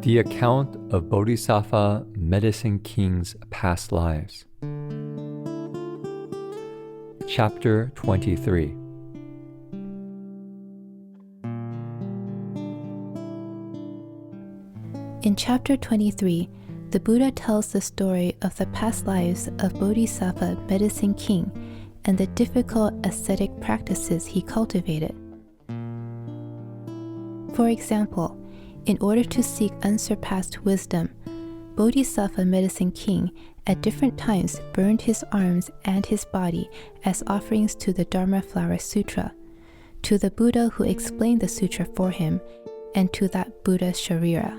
The account of Bodhisattva Medicine King's past lives. Chapter 23. In Chapter 23, the Buddha tells the story of the past lives of Bodhisattva Medicine King and the difficult ascetic practices he cultivated. For example, in order to seek unsurpassed wisdom, Bodhisattva Medicine King at different times burned his arms and his body as offerings to the Dharma Flower Sutra, to the Buddha who explained the sutra for him, and to that Buddha's Sharira.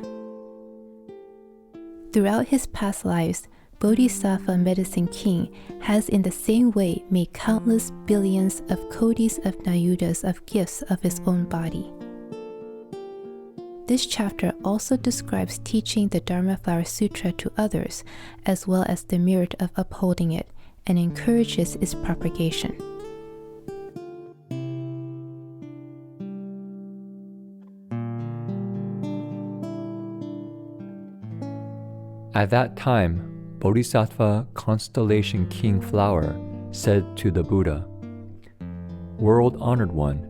Throughout his past lives, Bodhisattva Medicine King has in the same way made countless billions of kotis of nayutas of gifts of his own body. This chapter also describes teaching the Dharma Flower Sutra to others, as well as the merit of upholding it, and encourages its propagation. At that time, Bodhisattva Constellation King Flower said to the Buddha, "World-honored one,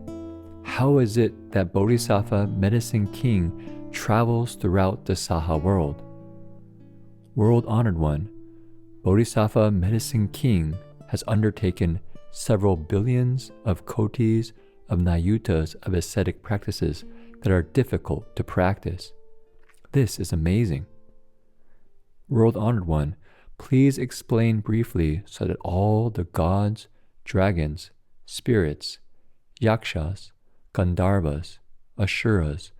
how is it that Bodhisattva Medicine King travels throughout the Saha world? World-honored one, Bodhisattva Medicine King has undertaken several billions of kotis of nayutas of ascetic practices that are difficult to practice. This is amazing. World-honored one, please explain briefly so that all the gods, dragons, spirits, yakshas, Gandharvas, Asuras,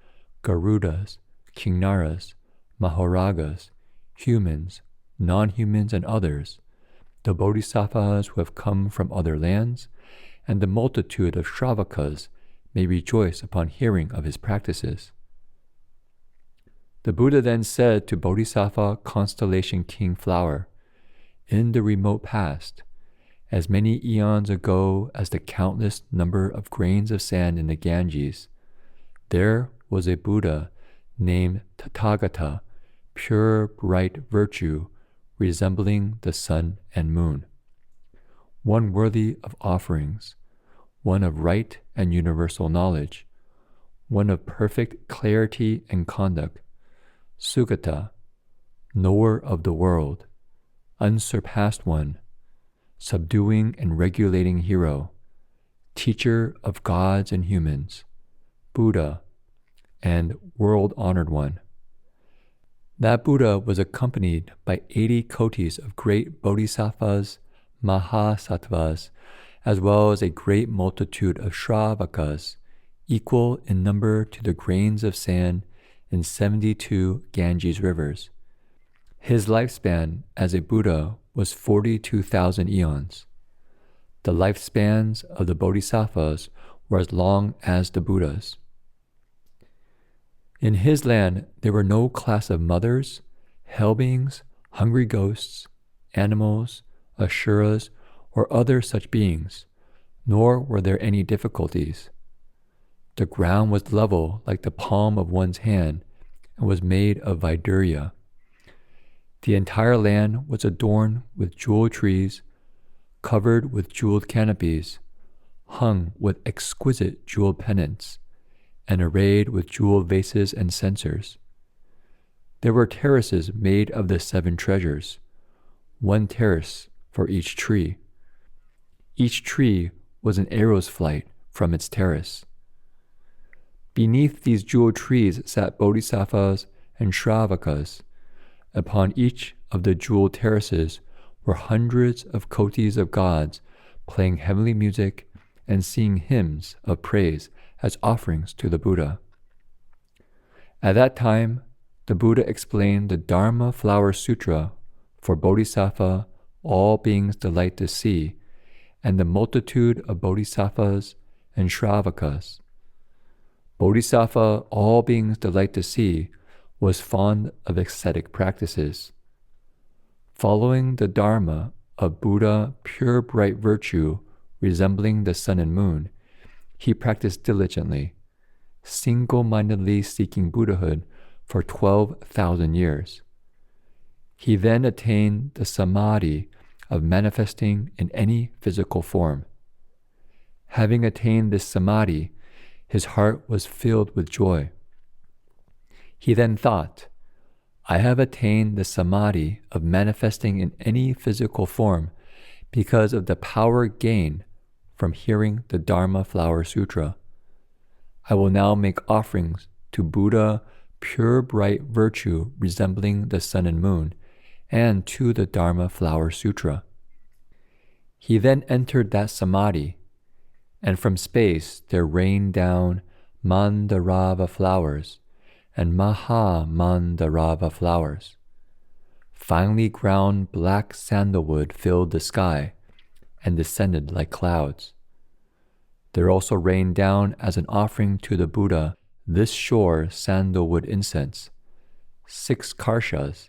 Garudas, Kinnaras, Mahoragas, humans, non-humans and others, the Bodhisattvas who have come from other lands, and the multitude of Shravakas may rejoice upon hearing of his practices." The Buddha then said to Bodhisattva Constellation King Flower, "In the remote past, as many eons ago as the countless number of grains of sand in the Ganges, there was a Buddha named Tathagata, pure bright virtue, resembling the sun and moon, one worthy of offerings, one of right and universal knowledge, one of perfect clarity and conduct, Sugata, knower of the world, unsurpassed one, subduing and regulating hero, teacher of gods and humans, Buddha, and world-honored one. That Buddha was accompanied by 80 kotis of great bodhisattvas, mahasattvas, as well as a great multitude of shravakas, equal in number to the grains of sand in 72 Ganges rivers. His lifespan as a Buddha was 42,000 eons. The lifespans of the bodhisattvas were as long as the Buddhas. In his land, there were no class of mothers, hell beings, hungry ghosts, animals, asuras, or other such beings, nor were there any difficulties. The ground was level like the palm of one's hand and was made of Vaidurya. The entire land was adorned with jewel trees, covered with jeweled canopies, hung with exquisite jeweled pennants, and arrayed with jeweled vases and censers. There were terraces made of the 7 treasures, 1 terrace for each tree. Each tree was an arrow's flight from its terrace. Beneath these jeweled trees sat bodhisattvas and shravakas. Upon each of the jeweled terraces were hundreds of kotis of gods playing heavenly music and singing hymns of praise as offerings to the Buddha. At that time, the Buddha explained the Dharma Flower Sutra for Bodhisattva all beings delight to see, and the multitude of bodhisattvas and shravakas. Bodhisattva all beings delight to see was fond of ascetic practices. Following the Dharma of Buddha pure bright virtue resembling the sun and moon, he practiced diligently, single-mindedly seeking Buddhahood for 12,000 years. He then attained the samadhi of manifesting in any physical form. Having attained this samadhi, his heart was filled with joy. He then thought, I have attained the samadhi of manifesting in any physical form because of the power gained from hearing the Dharma Flower Sutra. I will now make offerings to Buddha, pure bright virtue resembling the sun and moon, and to the Dharma Flower Sutra. He then entered that samadhi, and from space there rained down Mandarava flowers and Maha Mandarava flowers. Finely ground black sandalwood filled the sky and descended like clouds. There also rained down as an offering to the Buddha this shore sandalwood incense, 6 karshas,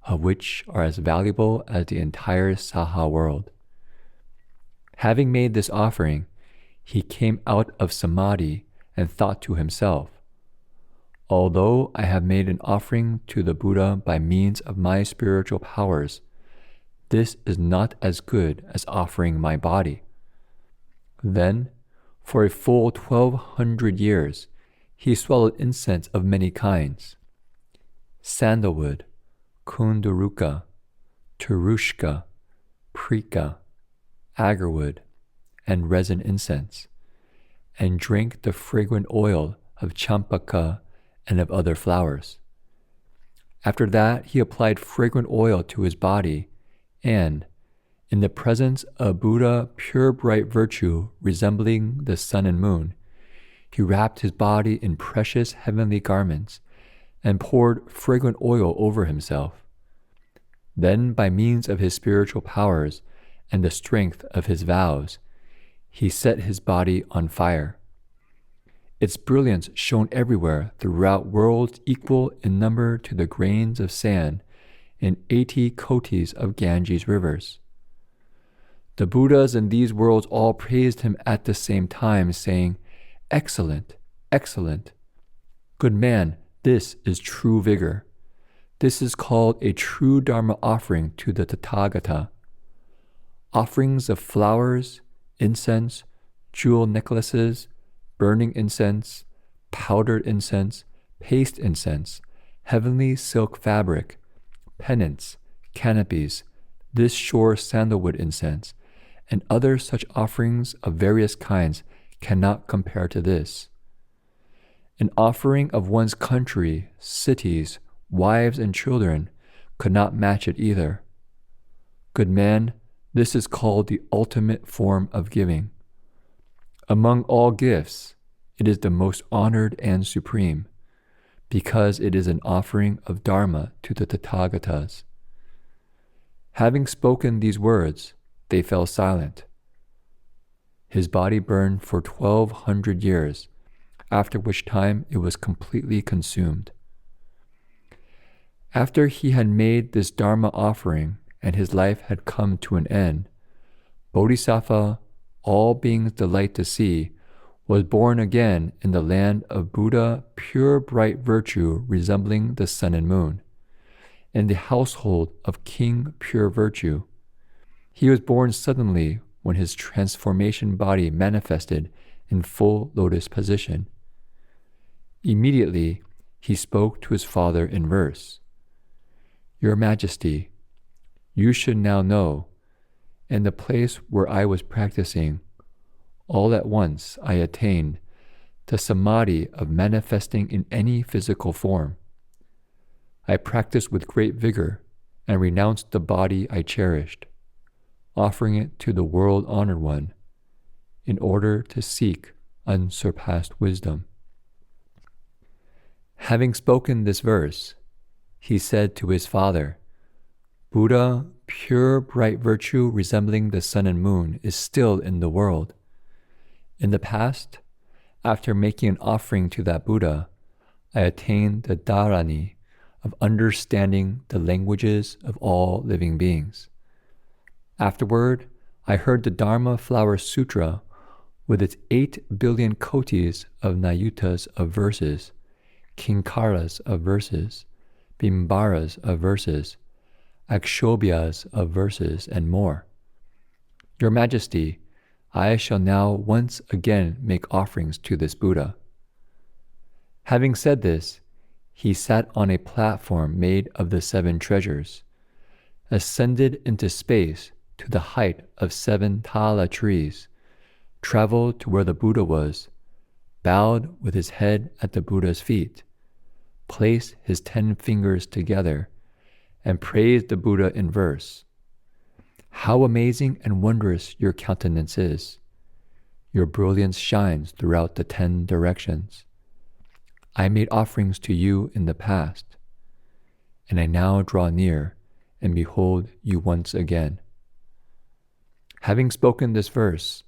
of which are as valuable as the entire Saha world. Having made this offering, he came out of samadhi and thought to himself, although I have made an offering to the Buddha by means of my spiritual powers, this is not as good as offering my body. Then, for a full 1,200 years, he swallowed incense of many kinds: sandalwood, kunduruka, turushka, prika, agarwood, and resin incense, and drank the fragrant oil of champaka and of other flowers. After that, he applied fragrant oil to his body, and, in the presence of Buddha, pure bright virtue resembling the sun and moon, he wrapped his body in precious heavenly garments and poured fragrant oil over himself. Then, by means of his spiritual powers and the strength of his vows, he set his body on fire. Its brilliance shone everywhere throughout worlds equal in number to the grains of sand in 80 kotis of Ganges rivers. The Buddhas in these worlds all praised him at the same time, saying, "Excellent, excellent. Good man, this is true vigor. This is called a true Dharma offering to the Tathagata. Offerings of flowers, incense, jewel necklaces, burning incense, powdered incense, paste incense, heavenly silk fabric, pennants, canopies, this shore sandalwood incense, and other such offerings of various kinds cannot compare to this. An offering of one's country, cities, wives, and children could not match it either. Good man, this is called the ultimate form of giving. Among all gifts, it is the most honored and supreme, because it is an offering of Dharma to the Tathagatas." Having spoken these words, they fell silent. His body burned for 1,200 years, after which time it was completely consumed. After he had made this Dharma offering and his life had come to an end, Bodhisattva, all beings delight to see, was born again in the land of Buddha, pure bright virtue resembling the sun and moon, in the household of King Pure Virtue. He was born suddenly when his transformation body manifested in full lotus position. Immediately, he spoke to his father in verse, "Your Majesty, you should now know, in the place where I was practicing, all at once I attained the samadhi of manifesting in any physical form. I practiced with great vigor and renounced the body I cherished, offering it to the world-honored one, in order to seek unsurpassed wisdom." Having spoken this verse, he said to his father, "Buddha, pure bright virtue resembling the sun and moon, is still in the world. In the past, after making an offering to that Buddha, I attained the dharani of understanding the languages of all living beings. Afterward, I heard the Dharma Flower Sutra with its 8 billion kotis of nayutas of verses, Kinkaras of verses, Bimbaras of verses, Akshobhyas of verses, and more. Your Majesty, I shall now once again make offerings to this Buddha. Having said this, he sat on a platform made of the 7 treasures, ascended into space to the height of 7 tala trees, traveled to where the Buddha was, bowed with his head at the Buddha's feet, placed his 10 fingers together, and praised the Buddha in verse. How amazing and wondrous your countenance is! Your brilliance shines throughout the 10 directions. I made offerings to you in the past, and I now draw near and behold you once again. Having spoken this verse,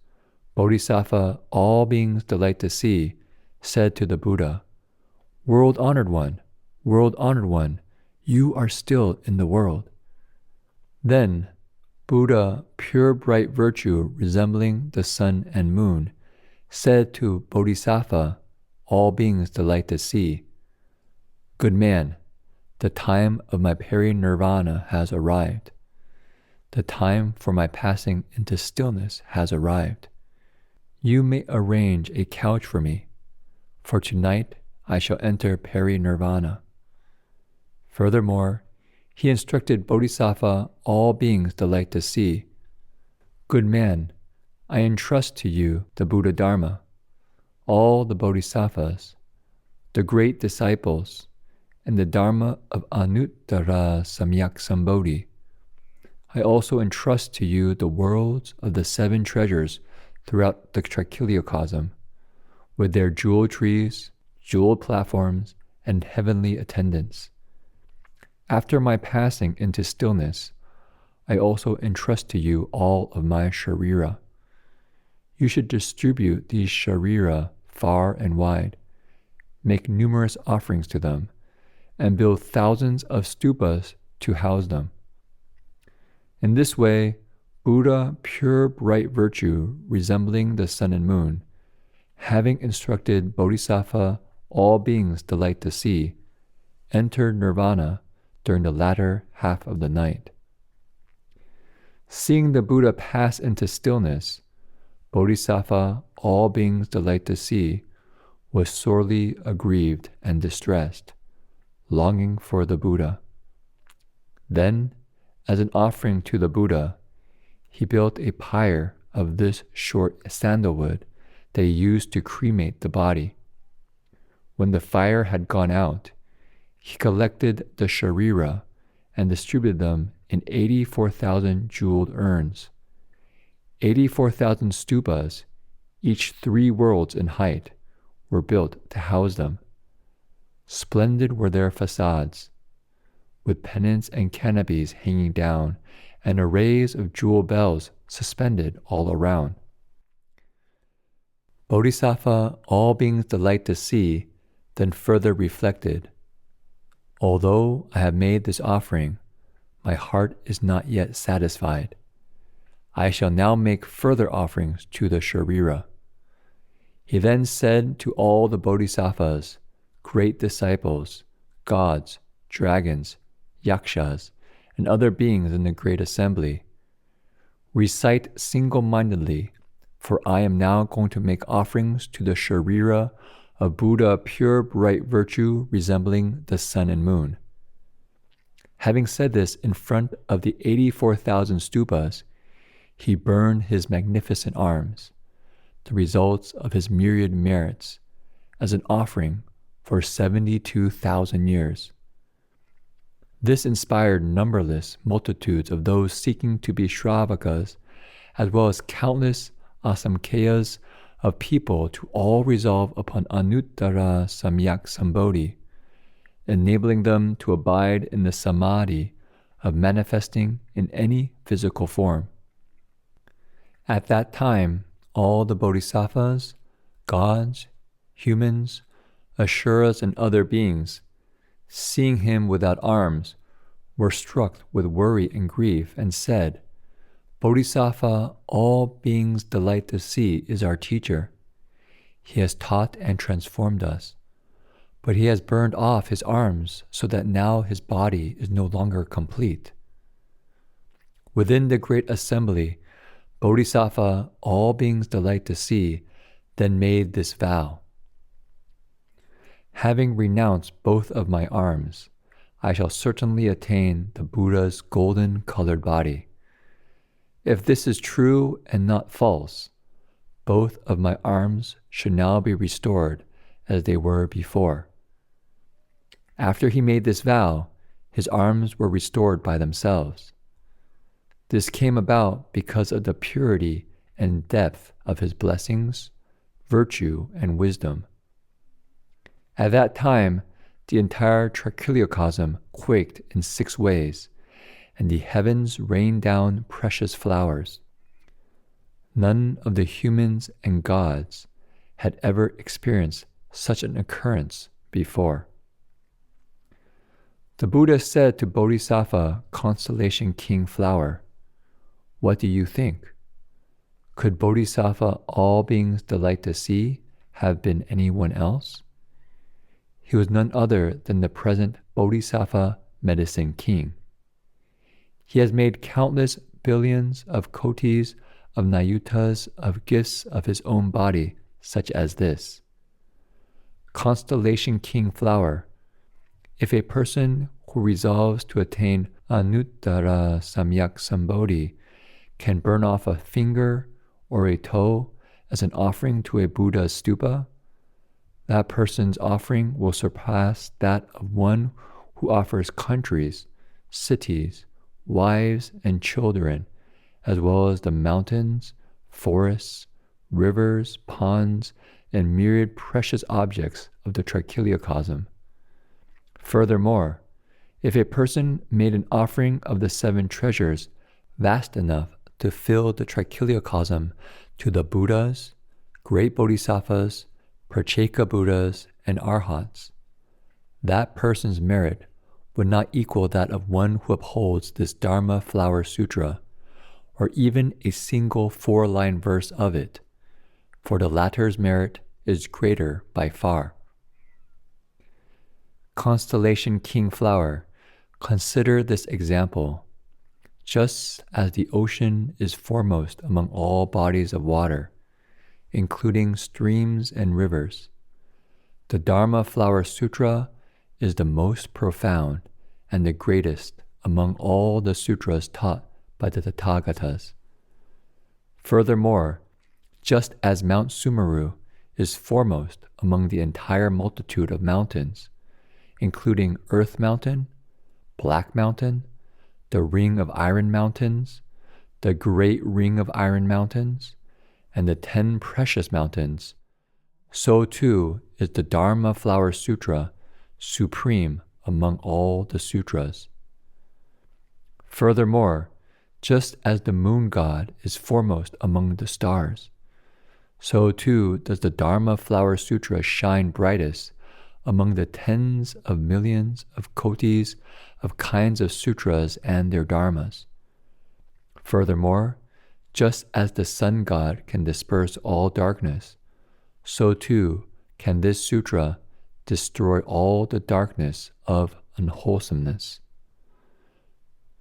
Bodhisattva, all beings delight to see, said to the Buddha, World-honored one, you are still in the world. Then Buddha, pure bright virtue resembling the sun and moon, said to Bodhisattva, all beings delight to see, Good man, the time of my peri-nirvana has arrived. The time for my passing into stillness has arrived. You may arrange a couch for me, for tonight I shall enter peri-nirvana. Furthermore, he instructed Bodhisattva, all beings delight to see, Good man, I entrust to you the Buddha Dharma, all the Bodhisattvas, the great disciples, and the Dharma of Anuttara Samyak Sambodhi. I also entrust to you the worlds of the 7 treasures throughout the trichiliocosm, with their jewel trees, jeweled platforms, and heavenly attendants. After my passing into stillness, I also entrust to you all of my sharira. You should distribute these sharira far and wide, make numerous offerings to them, and build thousands of stupas to house them. In this way, Buddha, pure bright virtue resembling the sun and moon, having instructed Bodhisattva, all beings delight to see, entered nirvana during the latter half of the night. Seeing the Buddha pass into stillness, Bodhisattva, all beings delight to see, was sorely aggrieved and distressed, longing for the Buddha. Then, as an offering to the Buddha, he built a pyre of this short sandalwood that he used to cremate the body. When the fire had gone out, he collected the sharira and distributed them in 84,000 jeweled urns. 84,000 stupas, each 3 worlds in height, were built to house them. Splendid were their facades, with pennants and canopies hanging down, and arrays of jewel bells suspended all around. Bodhisattva, all beings delight to see, then further reflected, Although I have made this offering, my heart is not yet satisfied. I shall now make further offerings to the sharira. He then said to all the bodhisattvas, great disciples, gods, dragons, yakshas, and other beings in the great assembly, recite single-mindedly, for I am now going to make offerings to the sharira of Buddha, pure bright virtue resembling the sun and moon. Having said this in front of the 84,000 stupas, he burned his magnificent arms, the results of his myriad merits, as an offering for 72,000 years. This inspired numberless multitudes of those seeking to be Shravakas, as well as countless asamkheyas of people to all resolve upon Anuttara Samyak Sambodhi, enabling them to abide in the samadhi of manifesting in any physical form. At that time, all the bodhisattvas, gods, humans, asuras, and other beings, seeing him without arms, were struck with worry and grief and said, Bodhisattva, all beings delight to see, is our teacher. He has taught and transformed us. but he has burned off his arms so that now his body is no longer complete. Within the great assembly, Bodhisattva, all beings delight to see, then made this vow. Having renounced both of my arms, I shall certainly attain the Buddha's golden colored body. If this is true and not false, both of my arms should now be restored as they were before. After he made this vow, his arms were restored by themselves. This came about because of the purity and depth of his blessings, virtue, and wisdom. At that time, the entire trichiliocosm quaked in 6 ways, and the heavens rained down precious flowers. None of the humans and gods had ever experienced such an occurrence before. The Buddha said to Bodhisattva Constellation King Flower, "What do you think? Could Bodhisattva all beings delight to see have been anyone else? He was none other than the present Bodhisattva Medicine King. He has made countless billions of kotis of nayutas of gifts of his own body, such as this. Constellation King Flower, if a person who resolves to attain Anuttara Samyak Sambodhi can burn off a finger or a toe as an offering to a Buddha's stupa, that person's offering will surpass that of one who offers countries, cities, wives, and children, as well as the mountains, forests, rivers, ponds, and myriad precious objects of the trichiliocosm. Furthermore, if a person made an offering of the 7 treasures vast enough to fill the trichiliocosm to the Buddhas, great Bodhisattvas, Pratyeka Buddhas, and Arhats, that person's merit would not equal that of one who upholds this Dharma Flower Sutra, or even a single 4-line verse of it, for the latter's merit is greater by far. Constellation King Flower, consider this example. Just as the ocean is foremost among all bodies of water, including streams and rivers, the Dharma Flower Sutra is the most profound and the greatest among all the sutras taught by the Tathagatas. Furthermore, just as Mount Sumeru is foremost among the entire multitude of mountains, including Earth Mountain, Black Mountain, the Ring of Iron Mountains, the Great Ring of Iron Mountains, and the 10 Precious Mountains, so too is the Dharma Flower Sutra supreme among all the sutras. Furthermore, just as the moon god is foremost among the stars, so too does the Dharma Flower Sutra shine brightest among the tens of millions of kotis of kinds of sutras and their dharmas. Furthermore, just as the sun god can disperse all darkness, so too can this sutra destroy all the darkness of unwholesomeness.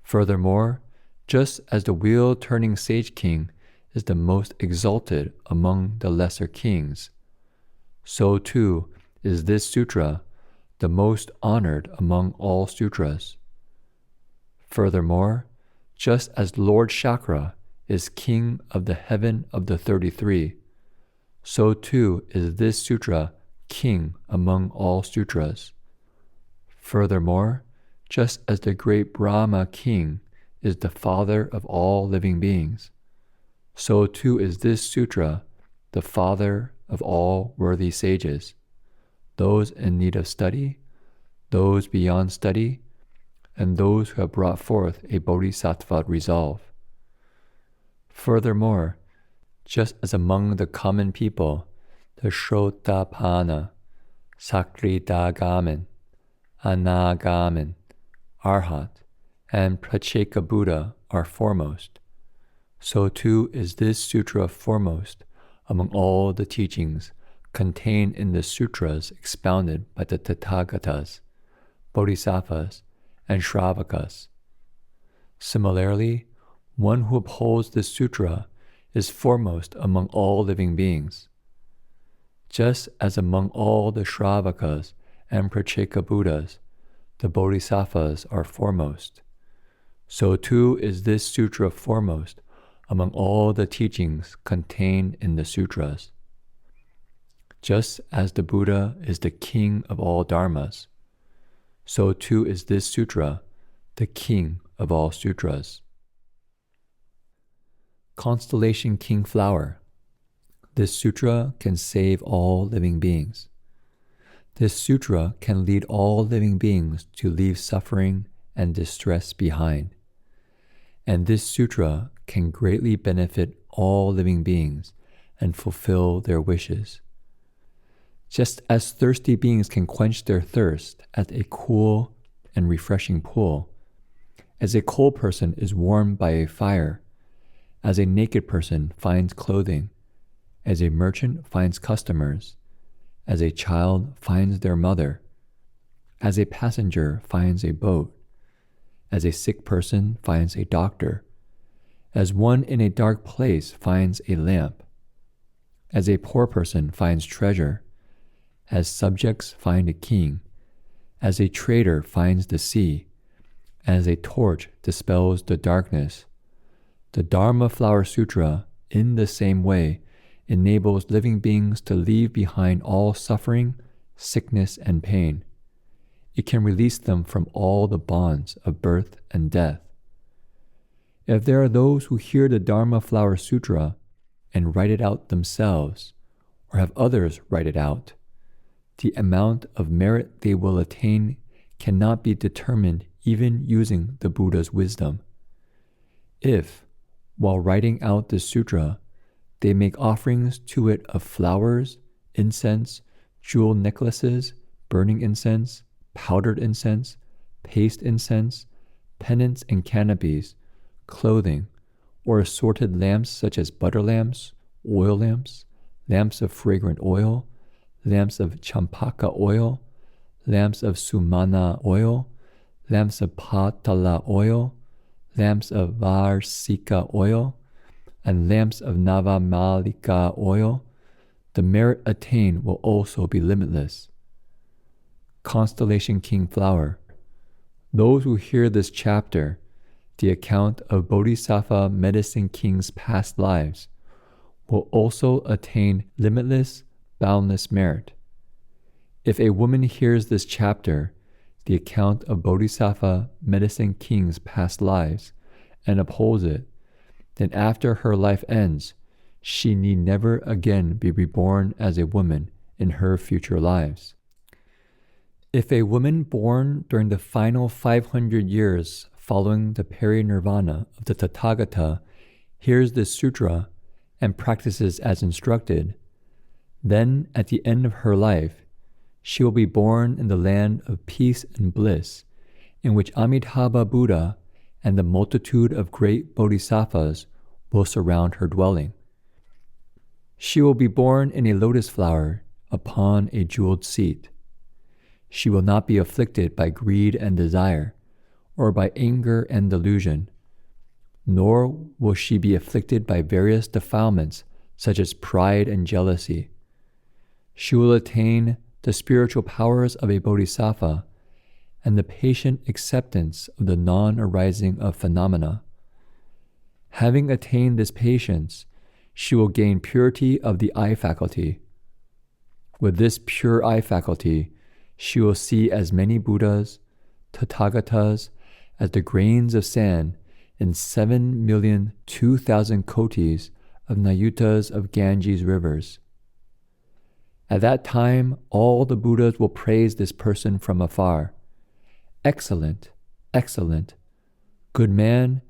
Furthermore, just as the wheel-turning sage king is the most exalted among the lesser kings, so too is this sutra the most honored among all sutras. Furthermore, just as Lord Chakra is king of the heaven of the 33, so too is this sutra king among all sutras. Furthermore, just as the great Brahma king is the father of all living beings, so too is this sutra the father of all worthy sages, those in need of study, those beyond study, and those who have brought forth a bodhisattva resolve. Furthermore, just as among the common people, the Shrotapana, Sakritagamin, Anagamin, Arhat, and Pratyeka Buddha are foremost, so too is this sutra foremost among all the teachings contained in the sutras expounded by the Tathagatas, Bodhisattvas, and Shravakas. Similarly, one who upholds this sutra is foremost among all living beings. Just as among all the Shravakas and Pracheka Buddhas, the Bodhisattvas are foremost, so too is this sutra foremost among all the teachings contained in the sutras. Just as the Buddha is the king of all dharmas, so too is this sutra the king of all sutras. Constellation King Flower. This sutra can save all living beings. This sutra can lead all living beings to leave suffering and distress behind. And this sutra can greatly benefit all living beings and fulfill their wishes. Just as thirsty beings can quench their thirst at a cool and refreshing pool, as a cold person is warmed by a fire, as a naked person finds clothing, as a merchant finds customers, as a child finds their mother, as a passenger finds a boat, as a sick person finds a doctor, as one in a dark place finds a lamp, as a poor person finds treasure, as subjects find a king, as a trader finds the sea, as a torch dispels the darkness, the Dharma Flower Sutra, in the same way, enables living beings to leave behind all suffering, sickness, and pain. It can release them from all the bonds of birth and death. If there are those who hear the Dharma Flower Sutra and write it out themselves, or have others write it out, the amount of merit they will attain cannot be determined even using the Buddha's wisdom. If, while writing out the sutra, they make offerings to it of flowers, incense, jewel necklaces, burning incense, powdered incense, paste incense, pennants and canopies, clothing, or assorted lamps such as butter lamps, oil lamps, lamps of fragrant oil, lamps of champaka oil, lamps of sumana oil, lamps of patala oil, lamps of varsika oil, and lamps of navamalika oil, the merit attained will also be limitless. Constellation King Flower. Those who hear this chapter, the account of Bodhisattva Medicine King's past lives, will also attain limitless, boundless merit. If a woman hears this chapter, the account of Bodhisattva Medicine King's past lives, and upholds it, then after her life ends, she need never again be reborn as a woman in her future lives. If a woman born during the final 500 years following the parinirvana of the Tathagata hears this sutra and practices as instructed, then at the end of her life, she will be born in the land of peace and bliss, in which Amitabha Buddha and the multitude of great bodhisattvas will surround her dwelling. She will be born in a lotus flower upon a jeweled seat. She will not be afflicted by greed and desire, or by anger and delusion, nor will she be afflicted by various defilements such as pride and jealousy. She will attain the spiritual powers of a bodhisattva and the patient acceptance of the non-arising of phenomena. Having attained this patience, she will gain purity of the eye faculty. With this pure eye faculty, she will see as many Buddhas, Tathagatas, as the grains of sand in 7,002,000 kotis of Nayutas of Ganges rivers. At that time, all the Buddhas will praise this person from afar. Excellent, excellent. Good man,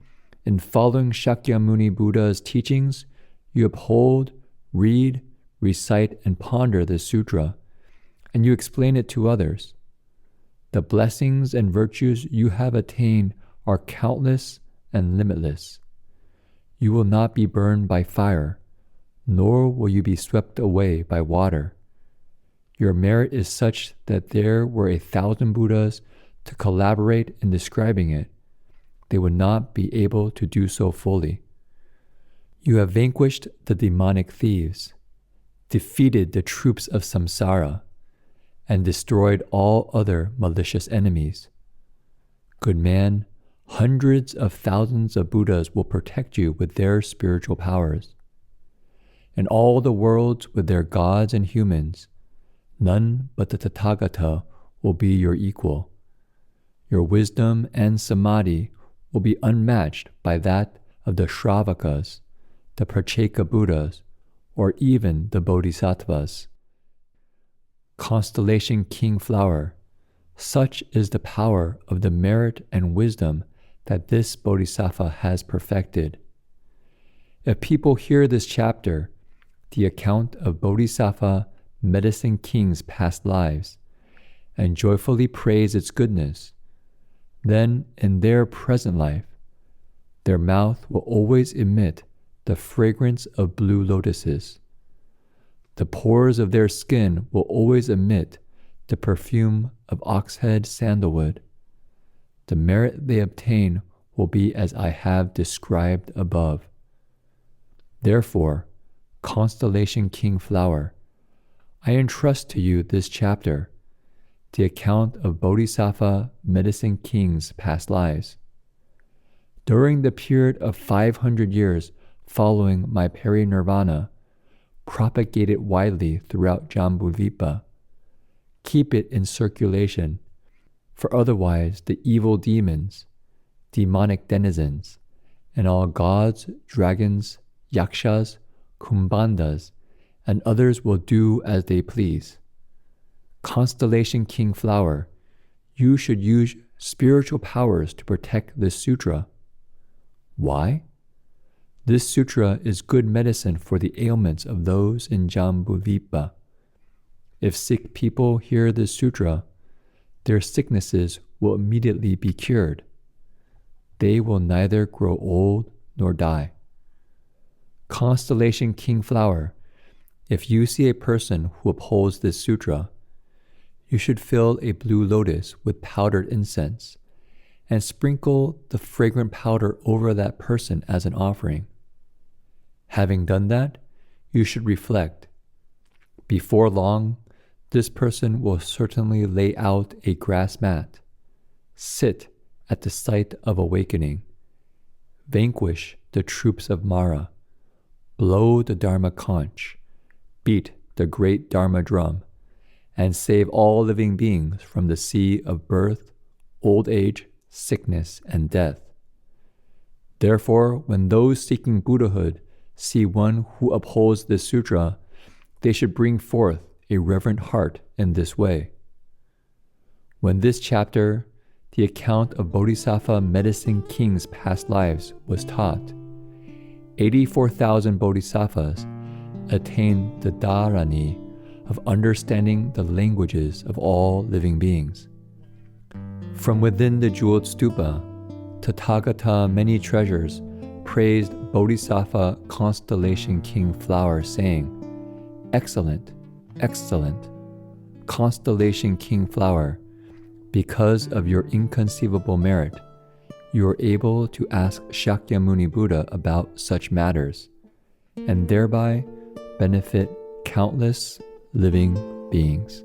in following Shakyamuni Buddha's teachings, you uphold, read, recite, and ponder this sutra, and you explain it to others. The blessings and virtues you have attained are countless and limitless. You will not be burned by fire, nor will you be swept away by water, Your merit is such that there were 1,000 Buddhas to collaborate in describing it. They would not be able to do so fully. You have vanquished the demonic thieves, defeated the troops of samsara, and destroyed all other malicious enemies. Good man, hundreds of thousands of Buddhas will protect you with their spiritual powers. In all the worlds with their gods and humans, none but the Tathagata will be your equal. Your wisdom and samadhi will be unmatched by that of the Shravakas, the Pracheka Buddhas, or even the Bodhisattvas. Constellation King Flower, such is the power of the merit and wisdom that this Bodhisattva has perfected. If people hear this chapter, the account of Bodhisattva Medicine King's past lives, and joyfully praise its goodness, then in their present life, their mouth will always emit the fragrance of blue lotuses. The pores of their skin will always emit the perfume of oxhead sandalwood. The merit they obtain will be as I have described above. Therefore, Constellation King Flower, I entrust to you this chapter, the account of Bodhisattva Medicine King's past lives. During the period of 500 years following my parinirvana, propagate it widely throughout Jambudvipa. Keep it in circulation, for otherwise the evil demons, demonic denizens, and all gods, dragons, yakshas, kumbhandas, and others will do as they please. Constellation King Flower, you should use spiritual powers to protect this sutra. Why? This sutra is good medicine for the ailments of those in Jambudvipa. If sick people hear this sutra, their sicknesses will immediately be cured. They will neither grow old nor die. Constellation King Flower, if you see a person who upholds this sutra, you should fill a blue lotus with powdered incense and sprinkle the fragrant powder over that person as an offering. Having done that, you should reflect. Before long, this person will certainly lay out a grass mat, sit at the site of awakening, vanquish the troops of Mara, blow the Dharma conch, beat the great Dharma drum, and save all living beings from the sea of birth, old age, sickness, and death. Therefore, when those seeking Buddhahood see one who upholds this sutra, they should bring forth a reverent heart in this way. When this chapter, the account of Bodhisattva Medicine King's past lives, was taught, 84,000 bodhisattvas attained the dharani of understanding the languages of all living beings. From within the jeweled stupa, Tathagata Many Treasures praised Bodhisattva Constellation King Flower, saying, "Excellent, excellent, Constellation King Flower, because of your inconceivable merit, you are able to ask Shakyamuni Buddha about such matters, and thereby benefit countless living beings."